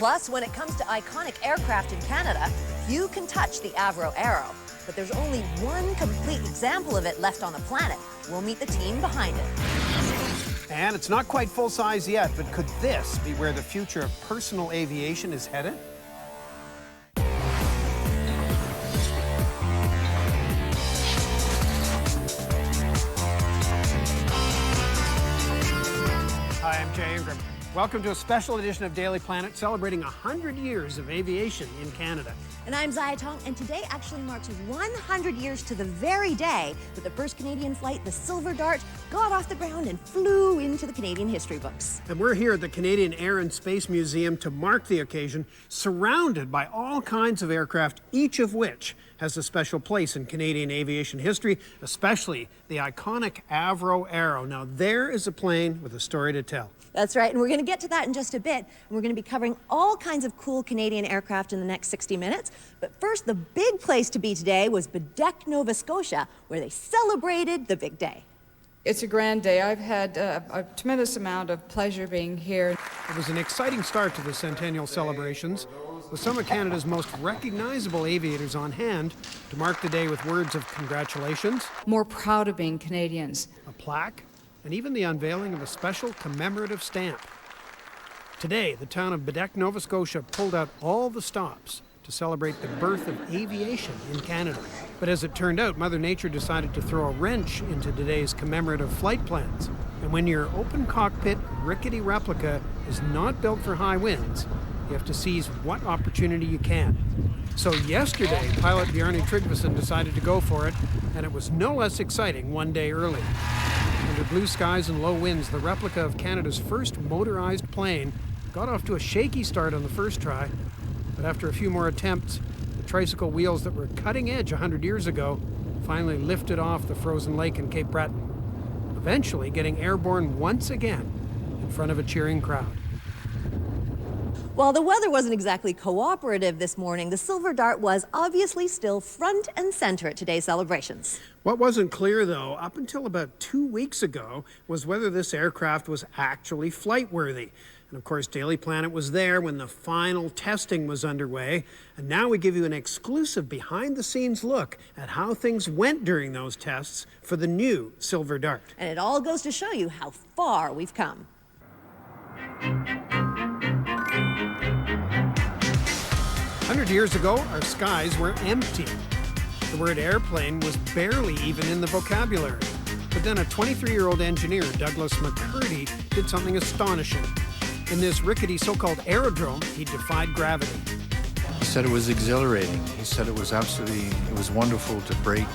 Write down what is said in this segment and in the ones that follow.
Plus, when it comes to iconic aircraft in Canada, you can touch the Avro Arrow. But there's only one complete example of it left on the planet. We'll meet the team behind it. And it's not quite full size yet, but could this be where the future of personal aviation is headed? Hi, I'm Jay Ingram. Welcome to a special edition of Daily Planet celebrating 100 years of aviation in Canada. And I'm Zaya Tong, and today actually marks 100 years to the very day that the first Canadian flight, the Silver Dart, got off the ground and flew into the Canadian history books. And we're here at the Canadian Air and Space Museum to mark the occasion, surrounded by all kinds of aircraft, each of which has a special place in Canadian aviation history, especially the iconic Avro Arrow. Now, there is a plane with a story to tell. That's right, and we're going to get to that in just a bit. And we're going to be covering all kinds of cool Canadian aircraft in the next 60 minutes. But first, the big place to be today was Bedeque, Nova Scotia, where they celebrated the big day. It's a grand day. I've had a tremendous amount of pleasure being here. It was an exciting start to the centennial celebrations, with some of Canada's most recognizable aviators on hand to mark the day with words of congratulations, More proud of being Canadians. a plaque, and even the unveiling of a special commemorative stamp. Today, the town of Bedeque, Nova Scotia pulled out all the stops to celebrate the birth of aviation in Canada. But as it turned out, Mother Nature decided to throw a wrench into today's commemorative flight plans. And when your open cockpit, rickety replica is not built for high winds, you have to seize what opportunity you can. So yesterday, pilot Bjarne Tryggvason decided to go for it, and it was no less exciting one day early. Under blue skies and low winds, the replica of Canada's first motorized plane got off to a shaky start on the first try, but after a few more attempts, the tricycle wheels that were cutting edge 100 years ago finally lifted off the frozen lake in Cape Breton, eventually getting airborne once again in front of a cheering crowd. While the weather wasn't exactly cooperative this morning, the Silver Dart was obviously still front and center at today's celebrations. What wasn't clear, though, up until about 2 weeks ago, was whether this aircraft was actually flight-worthy. And of course, Daily Planet was there when the final testing was underway. And now we give you an exclusive behind-the-scenes look at how things went during those tests for the new Silver Dart. And it all goes to show you how far we've come. 100 years ago, our skies were empty. The word airplane was barely even in the vocabulary. But then a 23-year-old engineer, Douglas McCurdy, did something astonishing. In this rickety so-called aerodrome, he defied gravity. He said it was exhilarating. He said it was wonderful to break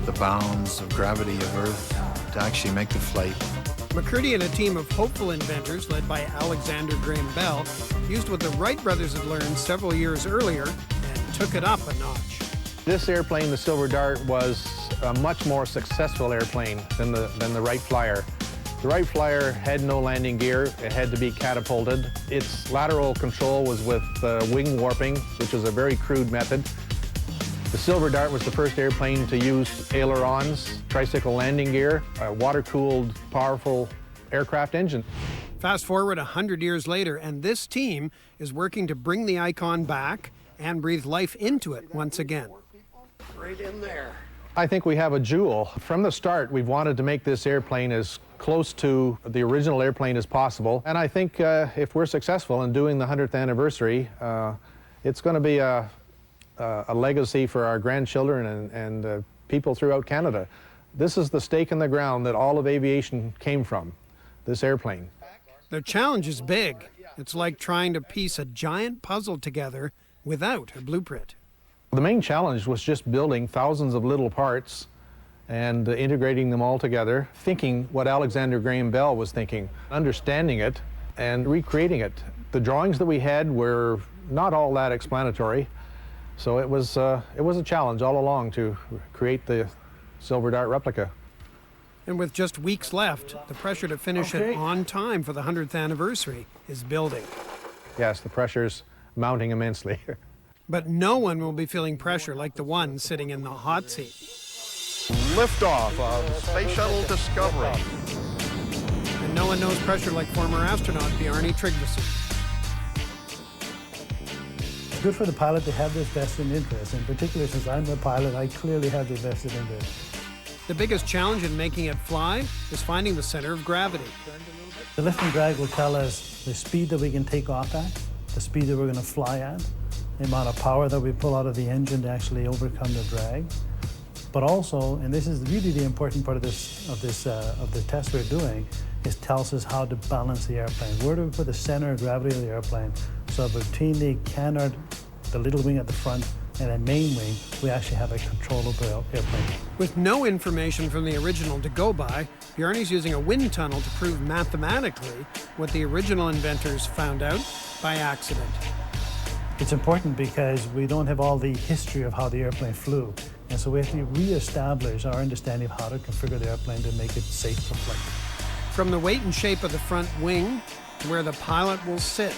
the bounds of gravity of Earth, to actually make the flight. McCurdy and a team of hopeful inventors led by Alexander Graham Bell used what the Wright brothers had learned several years earlier and took it up a notch. This airplane, the Silver Dart, was a much more successful airplane than the Wright Flyer. The Wright Flyer had no landing gear. It had to be catapulted. Its lateral control was with wing warping, which is a very crude method. The Silver Dart was the first airplane to use ailerons, tricycle landing gear, a water-cooled, powerful aircraft engine. Fast forward 100 years later, and this team is working to bring the icon back and breathe life into it once again. Right in there. I think we have a jewel. From the start, we've wanted to make this airplane as close to the original airplane as possible. And I think if we're successful in doing the 100th anniversary, it's going to be a legacy for our grandchildren and people throughout Canada. This is the stake in the ground that all of aviation came from, this airplane. The challenge is big. It's like trying to piece a giant puzzle together without a blueprint. The main challenge was just building thousands of little parts and integrating them all together, thinking what Alexander Graham Bell was thinking, understanding it and recreating it. The drawings that we had were not all that explanatory, so it was a challenge all along to create the Silver Dart replica. And with just weeks left, the pressure to finish it on time for the 100th anniversary is building. Yes, the pressure's mounting immensely. But no one will be feeling pressure like the one sitting in the hot seat. Liftoff of Space Shuttle Discovery. And no one knows pressure like former astronaut Bjarne Tryggvason. good for the pilot to have this vested interest. In particular, since I'm the pilot, I clearly have the vested interest. The biggest challenge in making it fly is finding the center of gravity. The lift and drag will tell us the speed that we can take off at, the speed that we're going to fly at, the amount of power that we pull out of the engine to actually overcome the drag. But also, and this is really the important part of the test we're doing, is tells us how to balance the airplane. Where do we put the center of gravity of the airplane? So between the canard, the little wing at the front, and a main wing, we actually have a controllable airplane. With no information from the original to go by, Bjarne's using a wind tunnel to prove mathematically what the original inventors found out by accident. It's important because we don't have all the history of how the airplane flew. And so we have to reestablish our understanding of how to configure the airplane to make it safe for flight. From the weight and shape of the front wing to where the pilot will sit,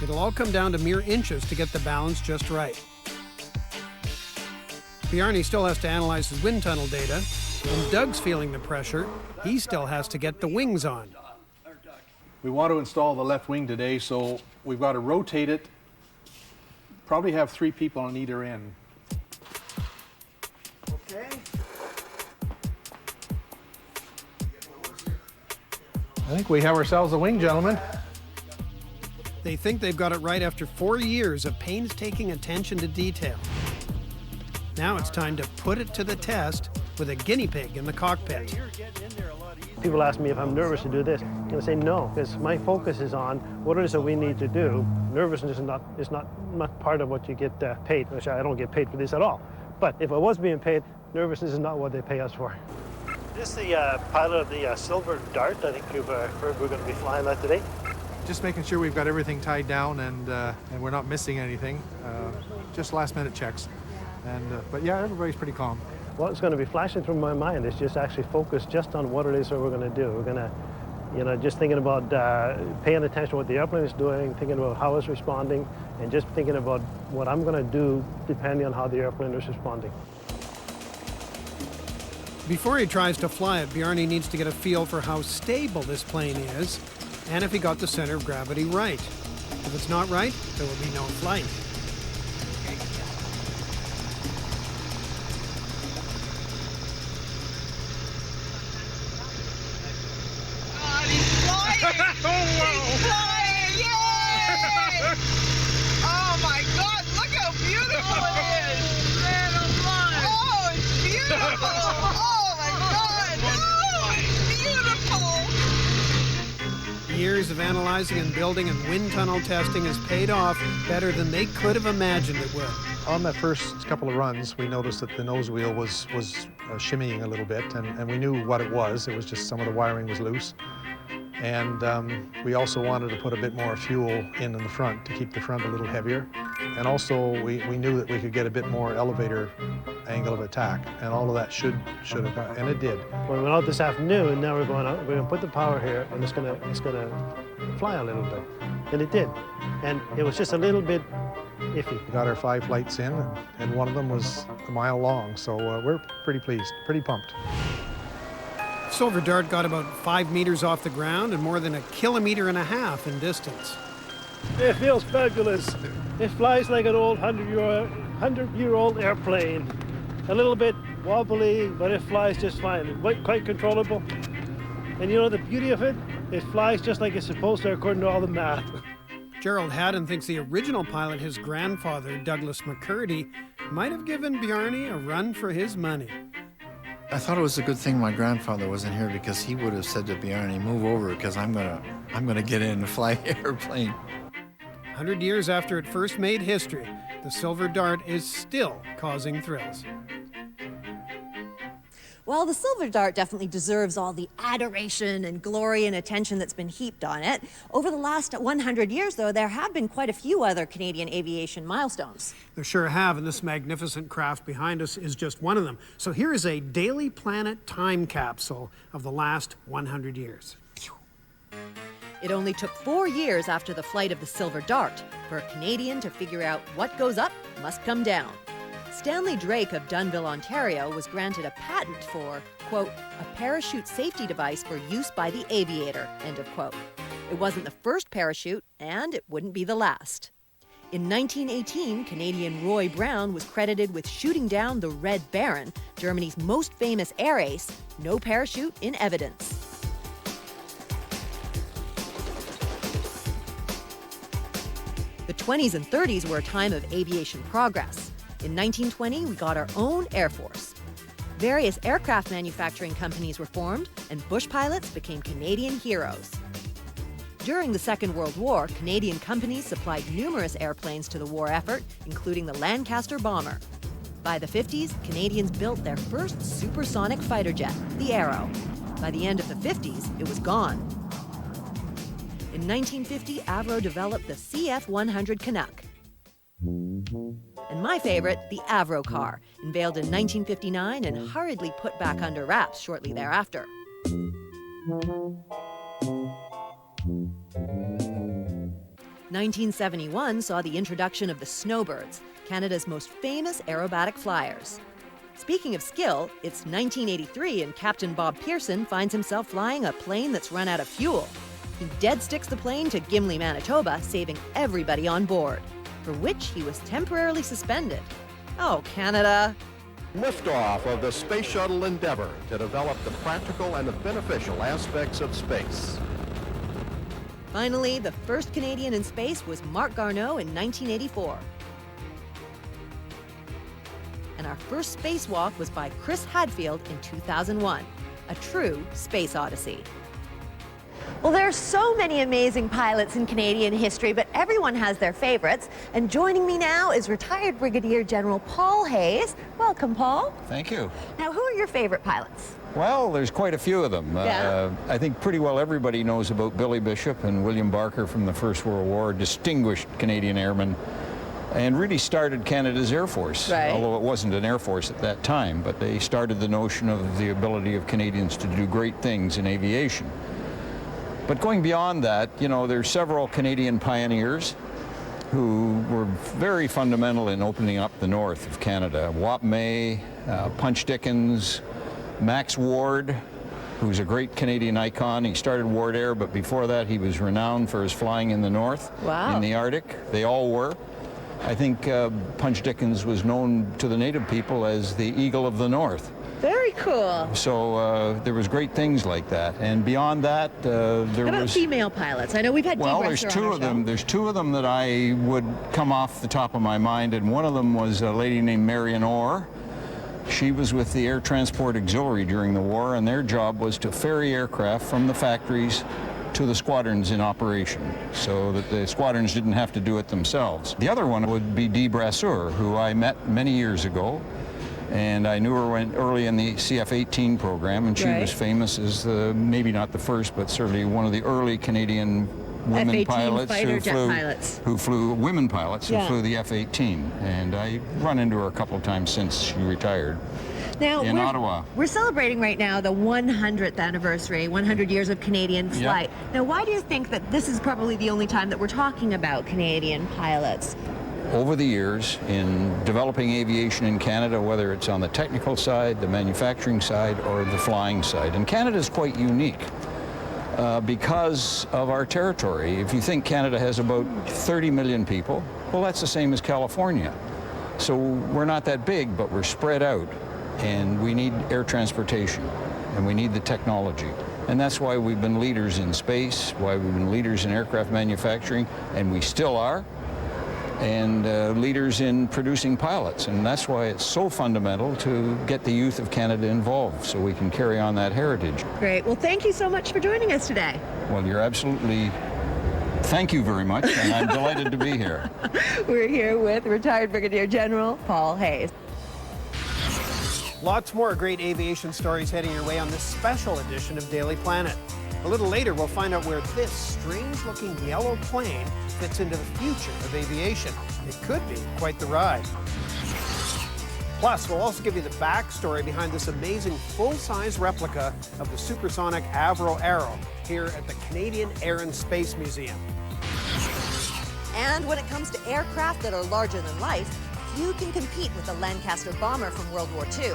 it'll all come down to mere inches to get the balance just right. Bjarne still has to analyze his wind tunnel data, and Doug's feeling the pressure. He still has to get the wings on. We want to install the left wing today, so we've got to rotate it. Probably have 3 people on either end. Okay. I think we have ourselves a wing, gentlemen. They think they've got it right after 4 years of painstaking attention to detail. Now it's time to put it to the test with a guinea pig in the cockpit. People ask me if I'm nervous to do this. And I say no, because my focus is on what it is that we need to do. Nervousness is not part of what you get paid. Which I don't get paid for this at all. But if I was being paid, nervousness is not what they pay us for. This is the pilot of the Silver Dart. I think you've heard we're going to be flying that today. Just making sure we've got everything tied down and we're not missing anything. Just last-minute checks. But yeah, everybody's pretty calm. What's going to be flashing through my mind is just actually focus just on what it is that we're going to do. We're going to, just thinking about paying attention to what the airplane is doing, thinking about how it's responding, and just thinking about what I'm going to do depending on how the airplane is responding. Before he tries to fly it, Bjarne needs to get a feel for how stable this plane is and if he got the center of gravity right. If it's not right, there will be no flight. Oh my God, look how beautiful it is! Man, I'm flying! Oh, it's beautiful! Oh my God! Oh, it's beautiful! Years of analyzing and building and wind tunnel testing has paid off better than they could have imagined it would. On that first couple of runs, we noticed that the nose wheel was shimmying a little bit, and we knew what it was. It was just some of the wiring was loose. And we also wanted to put a bit more fuel in the front to keep the front a little heavier. And also, we knew that we could get a bit more elevator angle of attack, and all of that should have gone, and it did. When we went out this afternoon, and now we're going out, we're going to put the power here, and it's going to fly a little bit. And it did. And it was just a little bit iffy. We got our 5 flights in, and one of them was a mile long, so we're pretty pleased, pretty pumped. Silver Dart got about 5 meters off the ground and more than 1.5 kilometers in distance. It feels fabulous. It flies like an old 100-year-old airplane. A little bit wobbly, but it flies just fine. Quite controllable. And you know the beauty of it? It flies just like it's supposed to according to all the math. Gerald Haddon thinks the original pilot, his grandfather, Douglas McCurdy, might have given Bjarne a run for his money. I thought it was a good thing my grandfather wasn't here, because he would have said to Bjarne, move over, because I'm gonna get in and fly the airplane. 100 years after it first made history, the Silver Dart is still causing thrills. Well, the Silver Dart definitely deserves all the adoration and glory and attention that's been heaped on it. Over the last 100 years, though, there have been quite a few other Canadian aviation milestones. There sure have, and this magnificent craft behind us is just one of them. So here is a Daily Planet time capsule of the last 100 years. It only took 4 years after the flight of the Silver Dart for a Canadian to figure out what goes up must come down. Stanley Drake of Dunnville, Ontario, was granted a patent for, quote, a parachute safety device for use by the aviator, end of quote. It wasn't the first parachute, and it wouldn't be the last. In 1918, Canadian Roy Brown was credited with shooting down the Red Baron, Germany's most famous air ace. No parachute in evidence. The 20s and 30s were a time of aviation progress. In 1920, we got our own Air Force. Various aircraft manufacturing companies were formed, and bush pilots became Canadian heroes. During the Second World War, Canadian companies supplied numerous airplanes to the war effort, including the Lancaster bomber. By the 50s, Canadians built their first supersonic fighter jet, the Arrow. By the end of the 50s, it was gone. In 1950, Avro developed the CF-100 Canuck. And my favorite, the Avro car, unveiled in 1959 and hurriedly put back under wraps shortly thereafter. 1971 saw the introduction of the Snowbirds, Canada's most famous aerobatic flyers. Speaking of skill, it's 1983 and Captain Bob Pearson finds himself flying a plane that's run out of fuel. He dead sticks the plane to Gimli, Manitoba, saving everybody on board, for which he was temporarily suspended. Oh, Canada. Liftoff of the Space Shuttle Endeavour to develop the practical and the beneficial aspects of space. Finally, the first Canadian in space was Marc Garneau in 1984. And our first spacewalk was by Chris Hadfield in 2001. A true space odyssey. Well, there are so many amazing pilots in Canadian history, but everyone has their favorites. And joining me now is retired Brigadier General Paul Hayes. Welcome, Paul. Thank you. Now, who are your favorite pilots? Well, there's quite a few of them. Yeah. I think pretty well everybody knows about Billy Bishop and William Barker from the First World War, distinguished Canadian airmen, and really started Canada's Air Force, right. Although it wasn't an Air Force at that time, but they started the notion of the ability of Canadians to do great things in aviation. But going beyond that, you know, there's several Canadian pioneers who were very fundamental in opening up the north of Canada. Wap May, Punch Dickens, Max Ward, who's a great Canadian icon. He started Ward Air, but before that he was renowned for his flying in the north, wow. in the Arctic. They all were. I think Punch Dickens was known to the native people as the Eagle of the North. Very cool. So there was great things like that. And beyond that, there How about was... female pilots? I know we've had Well, Dee there's Bresser two on our of them. show. There's two of them that I would come off the top of my mind, and one of them was a lady named Marion Orr. She was with the Air Transport Auxiliary during the war, and their job was to ferry aircraft from the factories to the squadrons in operation, so that the squadrons didn't have to do it themselves. The other one would be Dee Bresser, who I met many years ago, and I knew her early in the CF-18 program, and she Right. was famous as maybe not the first, but certainly one of the early Canadian women F-18 pilots fighter jet pilots. who flew women pilots Yeah. who flew the F-18, and I run into her a couple of times since she retired. Now, in Ottawa. We're celebrating right now the 100th anniversary, 100 years of Canadian flight. Now, why do you think that this is probably the only time that we're talking about Canadian pilots? Over the years, in developing aviation in Canada, whether it's on the technical side, the manufacturing side, or the flying side, and Canada is quite unique because of our territory. If you think Canada has about 30 million people, well, that's the same as California. So we're not that big, but we're spread out, and we need air transportation, and we need the technology. And that's why we've been leaders in space, why we've been leaders in aircraft manufacturing, and we still are, and leaders in producing pilots. And that's why it's so fundamental to get the youth of Canada involved so we can carry on that heritage. Great. Well, thank you so much for joining us today. Well, you're absolutely... Thank you very much, and I'm delighted to be here. We're here with retired Brigadier General Paul Hayes. Lots more great aviation stories heading your way on this special edition of Daily Planet. A little later, we'll find out where this strange-looking yellow plane fits into the future of aviation. It could be quite the ride. Plus, we'll also give you the backstory behind this amazing full-size replica of the supersonic Avro Arrow here at the Canadian Air and Space Museum. And when it comes to aircraft that are larger than life, few can compete with the Lancaster bomber from World War II.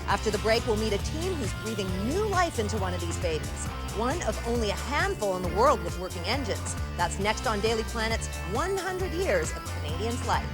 After the break, we'll meet a team who's breathing new life into one of these babies. one of only a handful in the world with working engines. That's next on Daily Planet's 100 Years of Canadian Flight.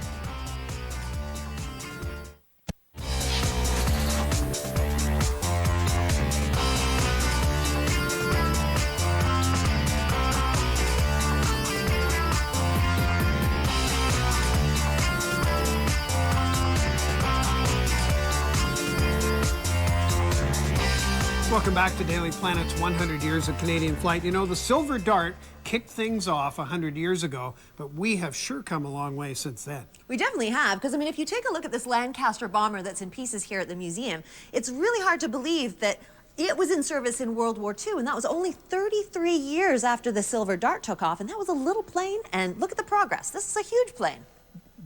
Welcome back to Daily Planet's 100 Years of Canadian Flight. You know, the Silver Dart kicked things off 100 years ago, but we have sure come a long way since then. We definitely have, because I mean, if you take a look at this Lancaster bomber that's in pieces here at the museum, it's really hard to believe that it was in service in World War II, and that was only 33 years after the Silver Dart took off, and that was a little plane, and look at the progress. This is a huge plane.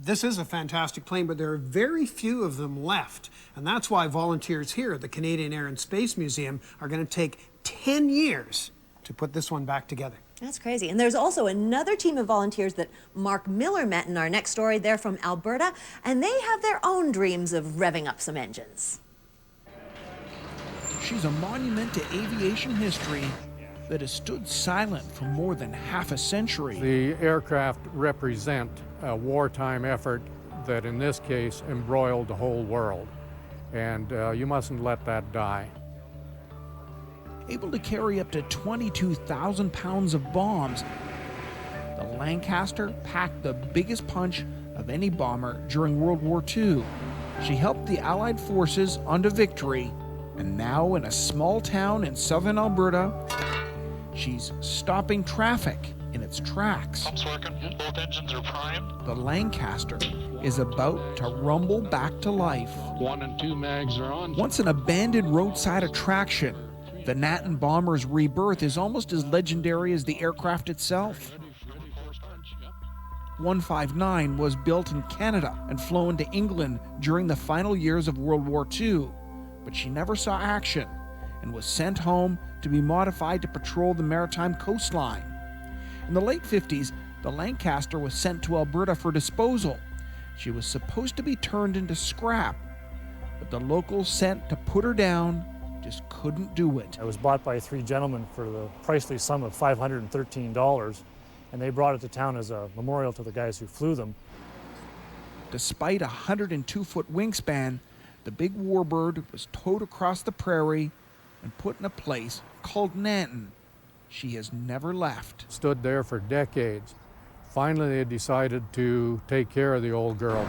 This is a fantastic plane, but there are very few of them left. And that's why volunteers here at the Canadian Air and Space Museum are going to take 10 years to put this one back together. That's crazy. And there's also another team of volunteers that Mark Miller met in our next story. They're from Alberta, and they have their own dreams of revving up some engines. She's a monument to aviation history that has stood silent for more than half a century. The aircraft represent a wartime effort that in this case embroiled the whole world. And you mustn't let that die. Able to carry up to 22,000 pounds of bombs, the Lancaster packed the biggest punch of any bomber during World War II. She helped the Allied forces onto victory, and now in a small town in southern Alberta, she's stopping traffic in its tracks. Pumps working, both engines are primed. The Lancaster is about to rumble back to life. 1 and 2 mags are on. Once an abandoned roadside attraction, the Natin bomber's rebirth is almost as legendary as the aircraft itself. 159 was built in Canada and flown to England during the final years of World War II, but she never saw action and was sent home to be modified to patrol the maritime coastline. In the late 50s, the Lancaster was sent to Alberta for disposal. She was supposed to be turned into scrap, but the locals sent to put her down just couldn't do it. It was bought by 3 gentlemen for the pricely sum of $513, and they brought it to town as a memorial to the guys who flew them. Despite a 102-foot wingspan, the big warbird was towed across the prairie and put in a place called Natin. She has never left. Stood there for decades. Finally, they decided to take care of the old girl.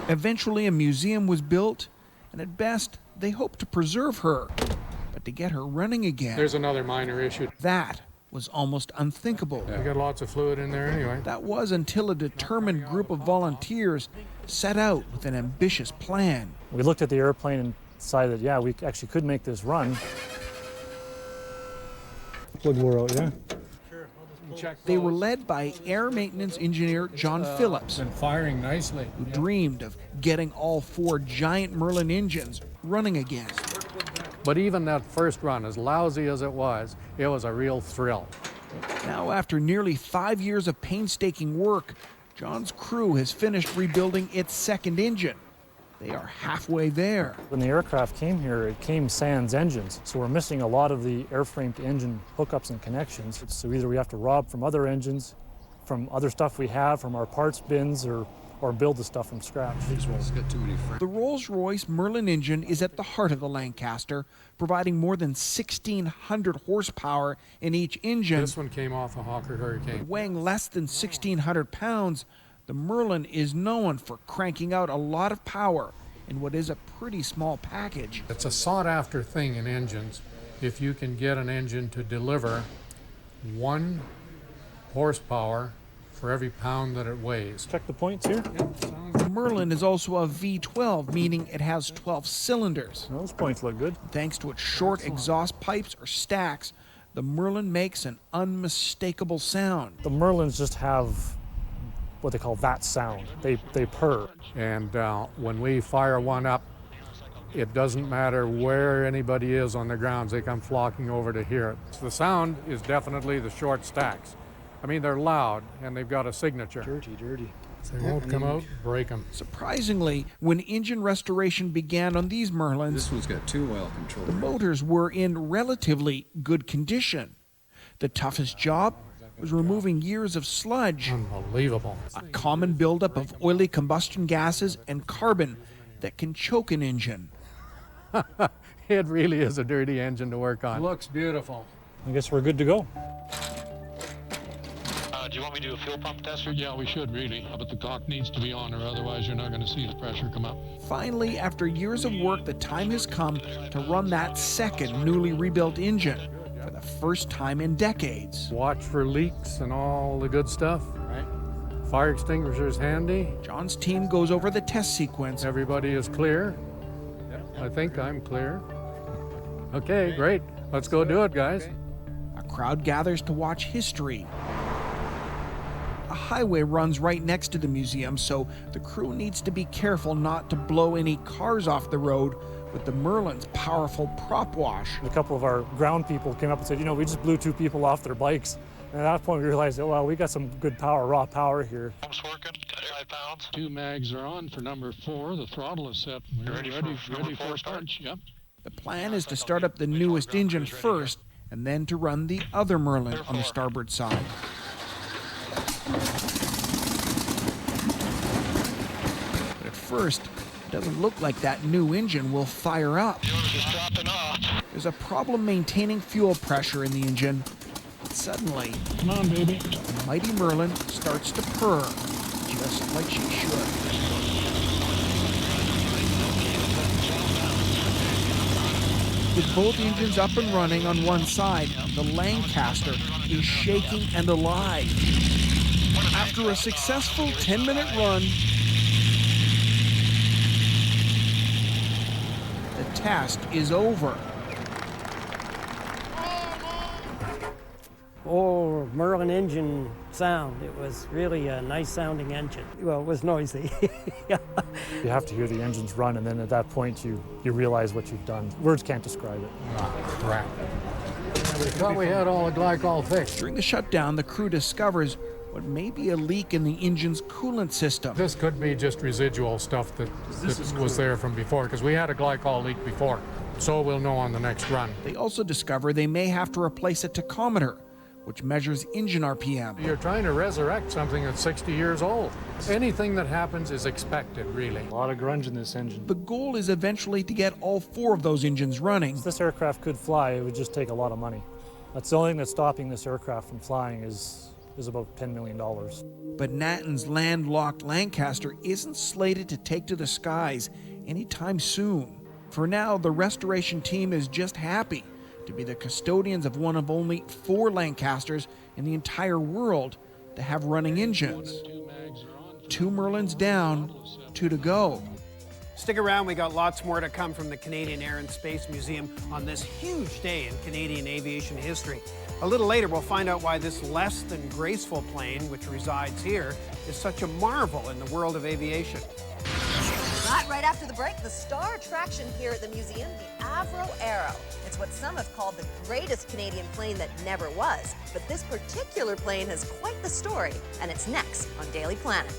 Eventually, a museum was built, and at best, they hoped to preserve her. But to get her running again, There's another minor issue. that was almost unthinkable. We got lots of fluid in there anyway. That was until a determined group of volunteers set out with an ambitious plan. We looked at the airplane and decided, yeah, we actually could make this run. Plug wore out, yeah. They were led by air maintenance engineer John Phillips, Been firing nicely. who dreamed of getting all 4 giant Merlin engines running again. But even that first run, as lousy as it was a real thrill. Now, after nearly 5 years of painstaking work, John's crew has finished rebuilding its second engine. They are halfway there. When the aircraft came here, it came sans engines, so we're missing a lot of the airframe to engine hookups and connections. So either we have to rob from other engines, from other stuff we have, from our parts bins, or build the stuff from scratch. The Rolls-Royce Merlin engine is at the heart of the Lancaster, providing more than 1,600 horsepower in each engine. This one came off a Hawker Hurricane. Weighing less than 1,600 pounds, the Merlin is known for cranking out a lot of power in what is a pretty small package. It's a sought-after thing in engines if you can get an engine to deliver 1 horsepower for every pound that it weighs. Check the points here. The Merlin is also a V12, meaning it has 12 cylinders. Those points look good. Thanks to its short exhaust pipes or stacks, the Merlin makes an unmistakable sound. The Merlins just have what they call that sound. They purr. And when we fire one up, it doesn't matter where anybody is on the grounds, they come flocking over to hear it. So the sound is definitely the short stacks. I mean, they're loud and they've got a signature. Dirty. They won't come out, break them. Surprisingly, when engine restoration began on these Merlins, this one's got 2 oil controls. The motors were in relatively good condition. The toughest job was removing years of sludge. Unbelievable. A common buildup of oily combustion gases and carbon that can choke an engine. It really is a dirty engine to work on. Looks beautiful. I guess we're good to go. Do you want me to do a fuel pump test? Yeah, we should really, but the cock needs to be on, or otherwise you're not going to see the pressure come up. Finally, after years of work, the time has come to run that second newly rebuilt engine for the first time in decades. Watch for leaks and all the good stuff. Right. Fire extinguisher's handy. John's team goes over the test sequence. Everybody is clear. I think I'm clear. Okay, great. Let's go do it, guys. A crowd gathers to watch history. A highway runs right next to the museum, so the crew needs to be careful not to blow any cars off the road with the Merlin's powerful prop wash. A couple of our ground people came up and said, we just blew 2 people off their bikes. And at that point we realized, we got some good power, raw power here. Pumps working, 5 pounds. 2 mags are on for number 4. The throttle is set. We're ready for start. Yep. The plan is to start up the newest engine first, and then to run the other Merlin on the starboard side. But at first, it doesn't look like that new engine will fire up. There's a problem maintaining fuel pressure in the engine. But suddenly, come on, baby, the mighty Merlin starts to purr, just like she should. With both engines up and running on one side, the Lancaster is shaking and alive. After a successful 10-minute run, the test is over. Oh, Merlin engine sound. It was really a nice sounding engine. Well, it was noisy. You have to hear the engines run, and then at that point you realize what you've done. Words can't describe it. Oh, crap. We thought we had all the glycol fixed. During the shutdown, the crew discovers what may be a leak in the engine's coolant system. This could be just residual stuff that was there from before, because we had a glycol leak before. So we'll know on the next run. They also discover they may have to replace a tachometer, which measures engine RPM. You're trying to resurrect something that's 60 years old. Anything that happens is expected, really. A lot of grunge in this engine. The goal is eventually to get all 4 of those engines running. If this aircraft could fly, it would just take a lot of money. That's the only thing that's stopping this aircraft from flying is about $10 million. But Natton's landlocked Lancaster isn't slated to take to the skies anytime soon. For now, the restoration team is just happy to be the custodians of one of only 4 Lancasters in the entire world to have running engines. 2 Merlins down, 2 to go. Stick around, we got lots more to come from the Canadian Air and Space Museum on this huge day in Canadian aviation history. A little later, we'll find out why this less than graceful plane, which resides here, is such a marvel in the world of aviation. Right after the break, the star attraction here at the museum, the Avro Arrow. It's what some have called the greatest Canadian plane that never was. But this particular plane has quite the story, and it's next on Daily Planet.